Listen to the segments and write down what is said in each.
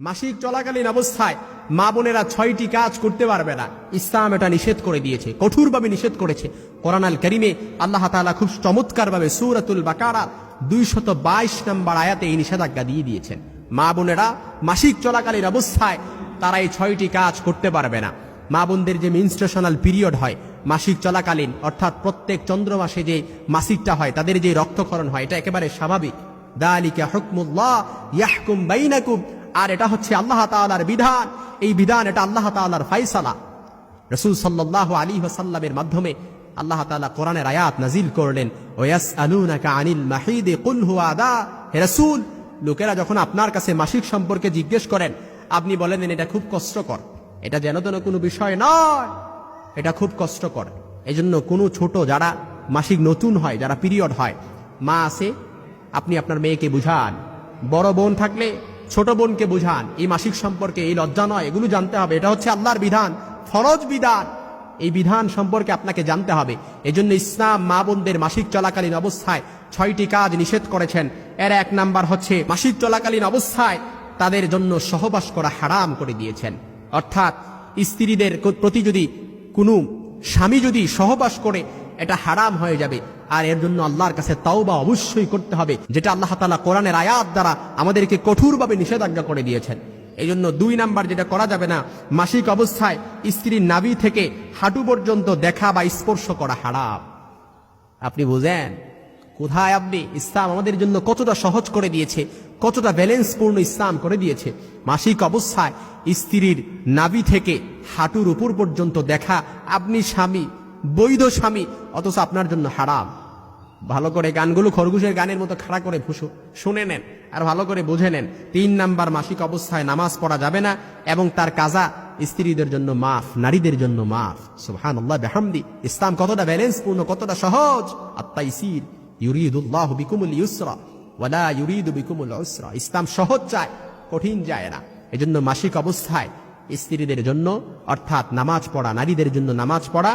মাসিক চলাকালীন অবস্থায় মা বোনেরা ৬টি কাজ করতে পারবে না। ইসলাম এটা নিষেধ করে দিয়েছে, কঠোরভাবে নিষেধ করেছে। কোরআন আল কারীমে আল্লাহ তাআলা খুব চমৎকারভাবে সূরাতুল বাকারা ২২২ নম্বর আয়াতে এই নিষেধাজ্ঞা দিয়ে দিয়েছেন। মা বোনেরা মাসিক চলাকালীন অবস্থায় তারা এই ৬টি কাজ করতে পারবে না। মা বোনদের যে মেনস্ট্রুয়েশনাল পিরিয়ড হয় মাসিক চলাকালীন, অর্থাৎ প্রত্যেক চন্দ্র মাসে যে মাসিকটা হয়, তাদের যে রক্তক্ষরণ হয়, এটা একেবারে স্বাভাবিক। যালিকা হুকমুল্লাহ ইয়াহকুম বাইনাকুম, আর এটা হচ্ছে আল্লাহ তাআলার বিধান। এই বিধান, এটা আল্লাহ তাআলার ফায়সালা। রাসূল সাল্লাল্লাহু আলাইহি ওয়াসাল্লামের মাধ্যমে আল্লাহ তাআলা কোরআনের আয়াত নাজিল করলেন, ওয়াসআলুনাকা আনিল মাহিদ কুল হুয়া আযা। হে রাসূল, লোকেরা যখন আপনার কাছে মাসিক সম্পর্কে জিজ্ঞেস করেন, আপনি বলে দেন এটা খুব কষ্টকর, এটা যেন তেন কোনো বিষয় নয়, এটা খুব কষ্টকর। এজন্য কোনো ছোট যারা মাসিক নতুন হয়, যারা পিরিয়ড হয়, মা আছে, আপনি আপনার মেয়েকে বুঝান। বড় বোন থাকলে ছোট বোনকে বুঝান, এই মাসিক সম্পর্কে এই লজ্জা নয়, এগুলো জানতে হবে। এটা হচ্ছে আল্লাহর বিধান, ফরজ বিধান। এই বিধান সম্পর্কে আপনাকে জানতে হবে। এজন্য ইসলাম মা বোনদের মাসিক চলাকালীন অবস্থায় ৬টি কাজ নিষেধ করেছেন। এর ১ নাম্বার হচ্ছে মাসিক চলাকালীন অবস্থায় তাদের জন্য সহবাস করা হারাম করে দিয়েছেন। অর্থাৎ স্ত্রীদের প্রতি যদি কোনো স্বামী যদি সহবাস করে, এটা হারাম হয়ে যাবে। আর এর জন্য আল্লাহর কাছে তাওবা অবশ্যই করতে হবে, যেটা আল্লাহ তাআলা কোরআনের আয়াত দ্বারা আমাদেরকে কঠোরভাবে নিষেধাজ্ঞা করে দিয়েছেন। এই জন্য ২ নাম্বার যেটা করা যাবে না, মাসিক অবস্থায় স্ত্রীর নাভি থেকে হাঁটু পর্যন্ত দেখা বা স্পর্শ করা হারাম। আপনি বুঝেন কোথায় আপনি ইসলাম আমাদের জন্য কতটা সহজ করে দিয়েছে, কতটা ব্যালেন্সপূর্ণ ইসলাম করে দিয়েছে। মাসিক অবস্থায় স্ত্রীর নাভি থেকে হাঁটুর উপর পর্যন্ত দেখা, আপনি স্বামী, বৈধ স্বামী, অথচ আপনার জন্য হারাম। ভালো করে গানগুলো খরগোশের গানের মতো খাড়া করে শুনে নেন আর ভালো করে বুঝে নেন। ৩ নাম্বার, মাসিক অবস্থায় নামাজ পড়া যাবে না এবং তার কাজা স্ত্রীদের জন্য মাফ, নারীদের জন্য মাফ। সুবহানাল্লাহ বিহামদি। ইসলাম কতটা ব্যালেন্সপূর্ণ, কতটা সহজ। আত-তাইসির ইউরিদুল্লাহু বিকুমুল ইউসরা ওয়ালা ইউরিদু বিকুমুল উসরা। ইসলাম সহজ চায়, কঠিন যায় না। এজন্য মাসিক অবস্থায় স্ত্রীদের জন্য, অর্থাৎ নামাজ পড়া, নারীদের জন্য নামাজ পড়া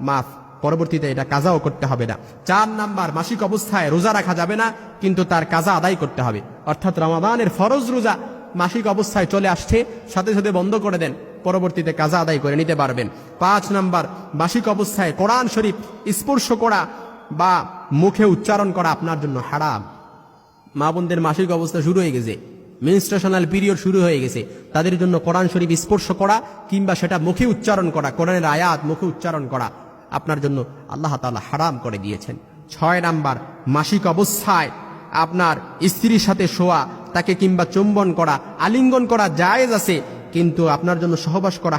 মাফ, পরবর্তীতে এটা কাজাও করতে হবে না। ৪ নাম্বার, মাসিক অবস্থায় রোজা রাখা যাবে না, কিন্তু তার কাজা আদায় করতে হবে। অর্থাৎ রমাদানের ফরজ রোজা মাসিক অবস্থায় চলে আসছে, সাথে সাথে বন্ধ করে দেন, পরবর্তীতে কাজা আদায় করে নিতে পারবেন। ৫ নাম্বার, মাসিক অবস্থায় কোরআন শরীফ স্পর্শ করা বা মুখে উচ্চারণ করা আপনার জন্য হারাম। মা বোনদের মাসিক অবস্থা শুরু হয়ে গেছে, মেনস্ট্রুয়েশনাল পিরিয়ড শুরু হয়ে গেছে, তাদের জন্য কোরআন শরীফ স্পর্শ করা কিংবা সেটা মুখে উচ্চারণ করা, কোরআনের আয়াত মুখে উচ্চারণ করা আপনার জন্য আল্লাহ তাআলা হারাম করে দিয়েছেন। ৬ নাম্বার, মাসিক অবস্থায় আপনার স্ত্রীর সাথে শোয়া, তাকে কিংবা চুম্বন করা, আলিঙ্গন করা জায়েজ আছে, কিন্তু আপনার জন্য সহবাস করা